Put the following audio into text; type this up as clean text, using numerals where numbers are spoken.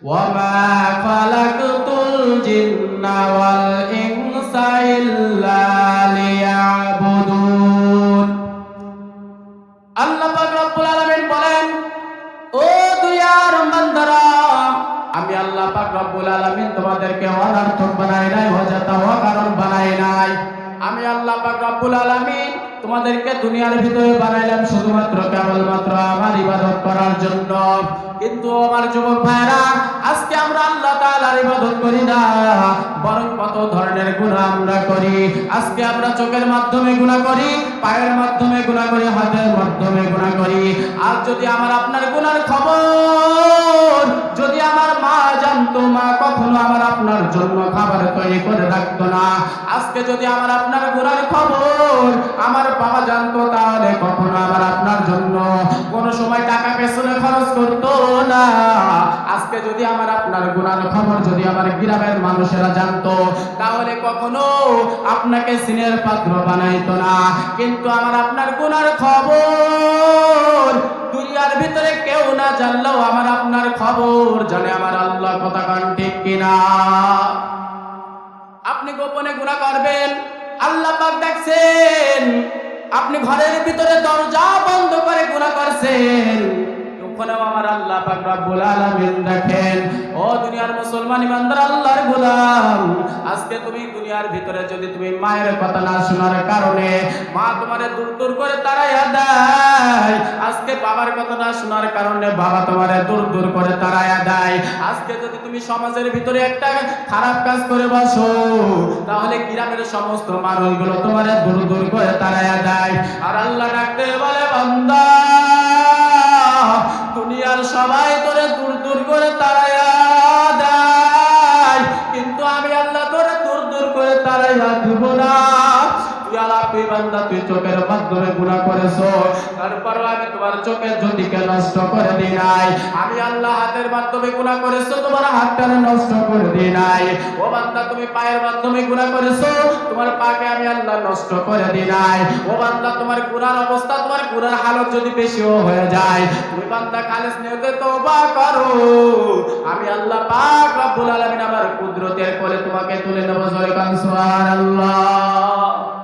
وما خلقت الجن والإنس إلا ليعبدون আল্লাহ পাক রব্বুল আলামিন বলেন, ও দুনিয়ার বান্দারা, আমি আল্লাহ পাক রব্বুল আলামিন তোমাদেরকে অনর্থক বানাই নাই, অযথা অকারণ বানাই নাই। আমি আল্লাহ পাক রব্বুল আলামিন তোমাদেরকে দুনিয়ার ভিতরে বানাইলাম শুধুমাত্র কেবলমাত্র আমার ইবাদত করার জন্য। কিন্তু আমার যুবক ভাইরা, আজকে আমরা আল্লাহ তাআলার ইবাদত করি না, বরং কত ধরনের গুনাহ আমরা করি। আজকে আমরা চোখের মাধ্যমে গুনাহ করি, পায়ের মাধ্যমে গুনাহ করি, হাতের মাধ্যমে গুনাহ করি। আর যদি আমার আপনার গুনার খবর যদি আমার মা জানতো, মা কখনো আমার আপনার জন্য খাবার তৈরি করে রাখতো না। আজকে যদি আমার আপনার গুনার খবর আমার বাবা জানতো, তাহলে কখনো আমার আপনার জন্য কোনো সময় টাকা পেছনে খরচ করতো না। আজকে যদি আমার আপনার গুনার খবর যদি আমার গ্রামের মানুষেরা জানতো, তাহলে কখনো আপনাকে সিনের পাত্র বানাইতো না। কিন্তু আমার আপনার গুনার খবর দুনিয়ার ভিতরে কেউ না জানলেও আমার আপনার খবর জানে আমার আল্লাহ। কথা কান ঠিক কিনা? আপনি গোপনে গুনাহ করবেন, আল্লাহ পাক দেখছেন। আপনি ঘরের ভিতরে দরজা বন্ধ করে গুনাহ করছেন, ওখানেও আমার আল্লাহ পাক রব্বুল আলামিন দেখেন। ও দুনিয়ার মুসলমান ইমানদার আল্লাহর গোলাম, আজকে তুমি দুনিয়ার ভিতরে যদি তুমি মায়ের কথা না শোনার কারণে মা তোমারে দূর দূর করে তাড়াইয়া দেয়, আজকে বাবার কথা না শোনার কারণে বাবা তোমারে দূর দূর করে তাড়াইয়া দেয়, আজকে যদি তুমি সমাজের ভিতরে একটা খারাপ কাজ করে বসো, তাহলে গ্রামের সমস্ত মানুষগুলো তোমারে দূর দূর করে তাড়াইয়া দেয়। আর আল্লাহ ডাকতে বলে, বান্দা, দুনিয়ার সবাই তোরে দূর দূর করে তাড়াইয়া দেয়, কিন্তু আমি আল্লাহ তোরে দূর দূর করে তাড়াইয়া দিব না। তুই আল্লাহ, তুই বান্দা, তুই চোখের মাধ্যমে গুনাহ করেছো, তারপরও আমি তোমার চোখের জ্যোতিকে নষ্ট করে দিই নাই। আমি আল্লাহ হাতের মাধ্যমে গুনাহ করেছো, তোমার হাতটা নষ্ট করে দিই নাই। ও বান্দা, তুমি পায়ের মাধ্যমে গুনাহ করেছো, তোমার পাকে আমি আল্লাহ নষ্ট করে দিই নাই। ও বান্দা, তোমার গুনার অবস্থা, তোমার গুনার হালত যদি বেশিও হয়ে যায়, তুমি বান্দা খালিস নিয়তে তওবা করো, আমি আল্লাহ পাক রব্বুল আলামিন আমার কুদরতের কোলে তোমাকে তুলে নেব। জোরে কান সুবহানাল্লাহ।